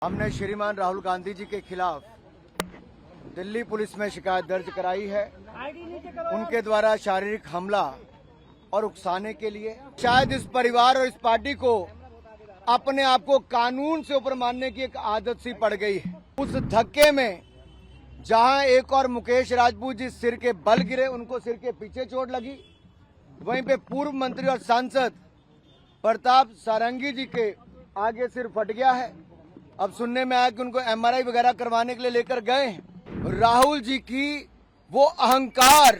हमने श्रीमान राहुल गांधी जी के खिलाफ दिल्ली पुलिस में शिकायत दर्ज कराई है। उनके द्वारा शारीरिक हमला और उकसाने के लिए शायद इस परिवार और इस पार्टी को अपने आप को कानून से ऊपर मानने की एक आदत सी पड़ गई है। उस धक्के में जहां एक और मुकेश राजपूत जी सिर के बल गिरे, उनको सिर के पीछे चोट लगी, वहीं पे पूर्व मंत्री और सांसद प्रताप सारंगी जी के आगे सिर फट गया है। अब सुनने में आया कि उनको एमआरआई वगैरह करवाने के लिए लेकर गए हैं। राहुल जी की वो अहंकार,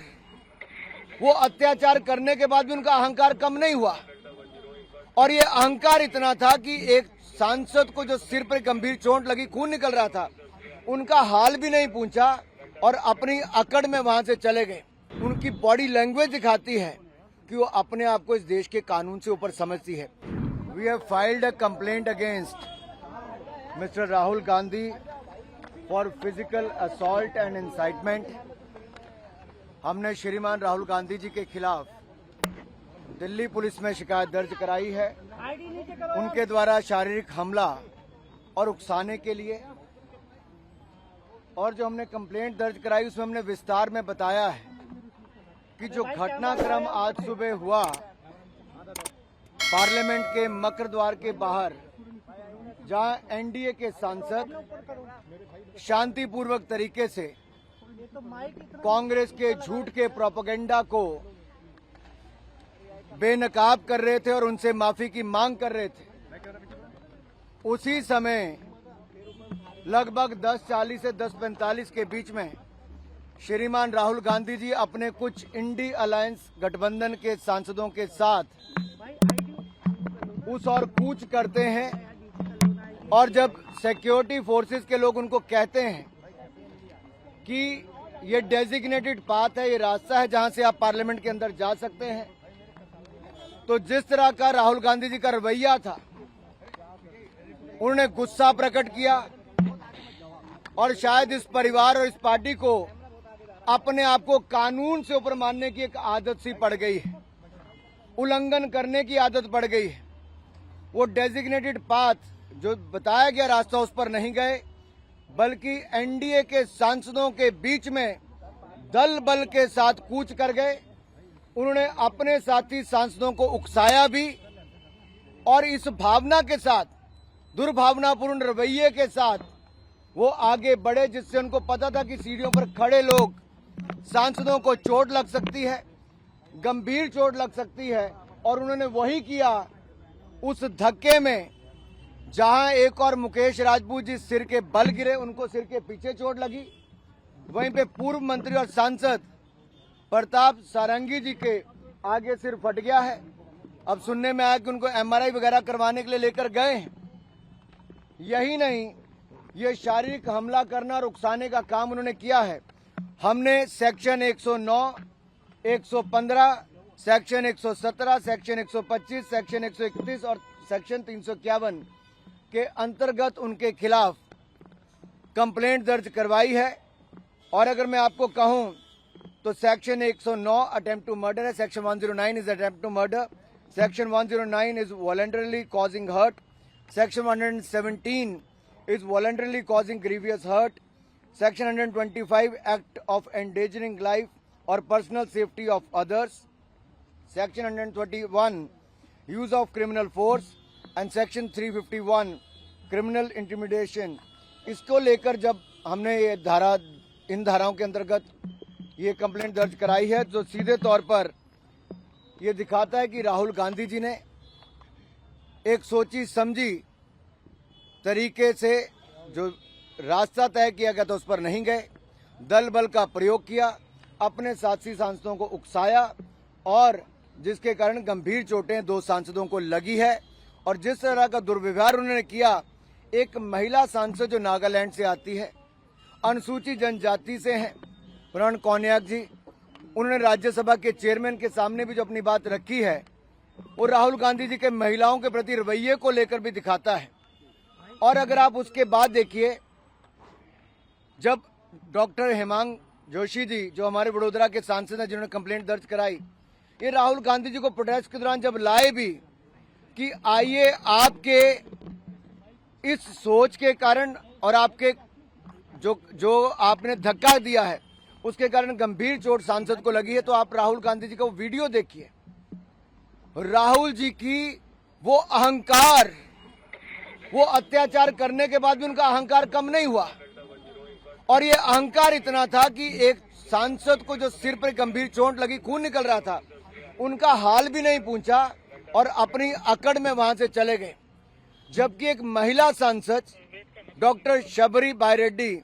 वो अत्याचार करने के बाद भी उनका अहंकार कम नहीं हुआ, और ये अहंकार इतना था कि एक सांसद को जो सिर पर गंभीर चोट लगी, खून निकल रहा था, उनका हाल भी नहीं पूछा और अपनी अकड़ में वहां से चले गए। उनकी बॉडी लैंग्वेज दिखाती है कि वो अपने आप को इस देश के कानून से ऊपर समझती है। We have filed a complaint against Mr. Rahul Gandhi for physical assault and incitement। हमने श्रीमान राहुल गांधी जी के खिलाफ दिल्ली पुलिस में शिकायत दर्ज कराई है। उनके द्वारा शारीरिक हमला और उकसाने के लिए, और जो हमने कंप्लेंट दर्ज कराई उसमें हमने विस्तार में बताया है कि जो घटनाक्रम आज सुबह हुआ पार्लियामेंट के मकर द्वार के बाहर, जहां एनडीए के सांसद शांतिपूर्वक तरीके से कांग्रेस के झूठ के प्रोपेगेंडा को बेनकाब कर रहे थे और उनसे माफी की मांग कर रहे थे, उसी समय लगभग 10:40 से 10:45 के बीच में श्रीमान राहुल गांधी जी अपने कुछ इंडी अलायंस गठबंधन के सांसदों के साथ उस और कूच करते हैं, और जब सिक्योरिटी फोर्सेस के लोग उनको कहते हैं कि ये डेजिग्नेटेड पाथ है, ये रास्ता है जहां से आप पार्लियामेंट के अंदर जा सकते हैं, तो जिस तरह का राहुल गांधी जी का रवैया था, उन्होंने गुस्सा प्रकट किया और शायद इस परिवार और इस पार्टी को अपने आप को कानून से ऊपर मानने की एक आदत सी पड़ गई है, उल्लंघन करने की आदत पड़ गई है। वो डेजिग्नेटेड पाथ जो बताया गया रास्ता, उस पर नहीं गए, बल्कि एनडीए के सांसदों के बीच में दल बल के साथ कूच कर गए। उन्होंने अपने साथी सांसदों को उकसाया भी, और इस भावना के साथ, दुर्भावनापूर्ण रवैये के साथ वो आगे बढ़े, जिससे उनको पता था कि सीढ़ियों पर खड़े लोग, सांसदों को चोट लग सकती है, गंभीर चोट लग सकती है, और उन्होंने वही किया। उस धक्के में जहां एक और मुकेश राजपूत जी सिर के बल गिरे, उनको सिर के पीछे चोट लगी, वहीं पे पूर्व मंत्री और सांसद प्रताप सारंगी जी के आगे सिर फट गया है। अब सुनने में आया कि उनको एमआरआई वगैरह करवाने के लिए लेकर गए हैं। यही नहीं, ये शारीरिक हमला करना और उकसाने का काम उन्होंने किया है। हमने सेक्शन 109, 115, सेक्शन 117, सेक्शन 125, सेक्शन 131 और सेक्शन 351 के अंतर्गत उनके खिलाफ कंप्लेंट दर्ज करवाई है। और अगर मैं आपको कहूं तो सेक्शन 109 अटेम्प्ट टू मर्डर है, section 109 is attempt to murder, section 109 is voluntarily causing hurt, section 117 is voluntarily causing grievous hurt, section 125 act of endangering life और personal safety of others, section 121 use of criminal force and section 351 criminal intimidation. इसको लेकर जब हमने ये इन धाराओं के अंतर्गत ये कंप्लेंट दर्ज कराई है, तो सीधे तौर पर ये दिखाता है कि राहुल गांधी जी ने एक सोची समझी तरीके से जो रास्ता तय किया गया था उस पर नहीं गए, दल बल का प्रयोग किया, अपने साथी सांसदों को उकसाया, और जिसके कारण गंभीर चोटें 2 सांसदों को लगी है। और जिस तरह का दुर्व्यवहार उन्होंने किया, एक महिला सांसद जो नागालैंड से आती है, अनुसूचित जनजाति से हैं, प्रण कौनियाक जी, उन्होंने राज्यसभा के चेयरमैन के सामने भी जो अपनी बात रखी है, वो राहुल गांधी जी के महिलाओं के प्रति रवैये को लेकर भी दिखाता है। और अगर आप उसके बाद देखिए, जब डॉक्टर हेमांग जोशी जी, जो हमारे वडोदरा के सांसद हैं, जिन्होंने कंप्लेंट दर्ज कराई, ये राहुल गांधी जी को प्रोटेस्ट के दौरान जब लाए भी कि आइए आपके इस सोच के कारण और आपके जो आपने धक्का दिया है उसके कारण गंभीर चोट सांसद को लगी है, तो आप राहुल गांधी जी का वो वीडियो देखिए। राहुल जी की वो अहंकार, वो अत्याचार करने के बाद भी उनका अहंकार कम नहीं हुआ, और ये अहंकार इतना था कि एक सांसद को जो सिर पर गंभीर चोट लगी, खून निकल रहा था, उनका हाल भी नहीं पूछा और अपनी अकड़ में वहां से चले गए। जबकि एक महिला सांसद डॉक्टर शबरी बायरेड्डी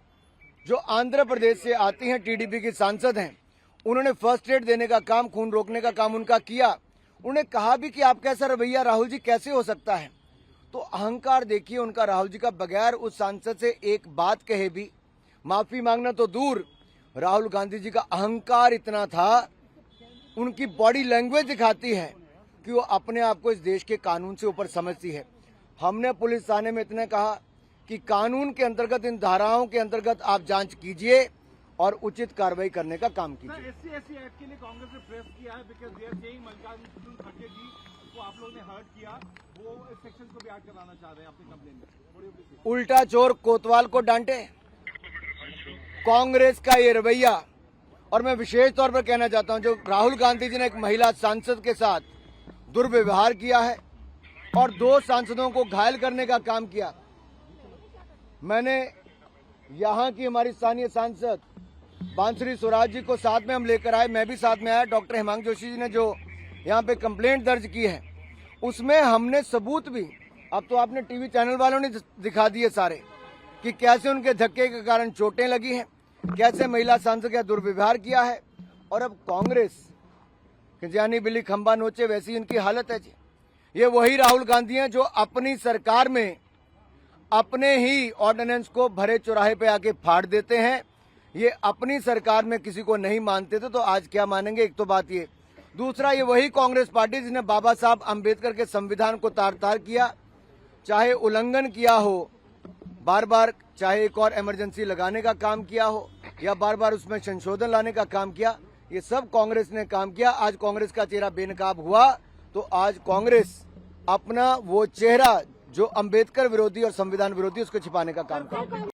जो आंध्र प्रदेश से आती हैं, टीडीपी की सांसद हैं, उन्होंने फर्स्ट एड देने का काम, खून रोकने का काम उनका किया। उन्होंने कहा भी कि आपका ऐसा रवैया राहुल जी कैसे हो सकता है। तो अहंकार देखिए उनका राहुल जी का, बगैर उस सांसद से एक बात कहे भी, माफी मांगना तो दूर, राहुल गांधी जी का अहंकार इतना था, उनकी बॉडी लैंग्वेज दिखाती है कि वो अपने आप को इस देश के कानून से ऊपर समझती है। हमने पुलिस थाने में इतने कहा कि कानून के अंतर्गत, इन धाराओं के अंतर्गत आप जांच कीजिए और उचित कार्रवाई करने का काम कीजिए। SC एक्ट के लिए कांग्रेस ने प्रेस किया है, because they are saying Mallikarjun खड़गे जी को आप लोगों ने हर्ट किया, वो इस सेक्शन को भी ऐड कराना चाह रहे हैं अपनी कंप्लेन में। उल्टा चोर कोतवाल को डांटे, कांग्रेस का ये रवैया। और मैं विशेष तौर पर कहना चाहता हूं, जो राहुल गांधी जी ने एक महिला सांसद के साथ दुर्व्यवहार किया है और 2 सांसदों को घायल करने का काम किया। मैंने यहाँ की हमारी स्थानीय सांसद बांसुरी स्वराज जी को साथ में हम लेकर आए, मैं भी साथ में आया। डॉक्टर हेमांग जोशी जी ने जो यहाँ पे कंप्लेंट दर्ज की है, उसमें हमने सबूत भी, अब तो आपने टीवी चैनल वालों ने दिखा दिए सारे, कि कैसे उनके धक्के के कारण चोटें लगी हैं, कैसे महिला सांसद का दुर्व्यवहार किया है। और अब कांग्रेस कि जानी बिल्ली खंबा नोचे, वैसी इनकी हालत है जी। ये वही राहुल गांधी हैं जो अपनी सरकार में अपने ही ऑर्डिनेंस को भरे चौराहे पे आके फाड़ देते हैं। ये अपनी सरकार में किसी को नहीं मानते थे, तो आज क्या मानेंगे? एक तो बात ये। दूसरा, ये वही कांग्रेस पार्टी जिसने बाबा साहब अंबेडकर के संविधान को तार तार किया, चाहे उल्लंघन किया हो बार बार, चाहे एक और इमरजेंसी लगाने का काम किया हो या बार बार उसमें संशोधन लाने का काम किया, ये सब कांग्रेस ने काम किया। आज कांग्रेस का चेहरा बेनकाब हुआ, तो आज कांग्रेस अपना वो चेहरा जो अंबेडकर विरोधी और संविधान विरोधी, उसको छिपाने का काम कर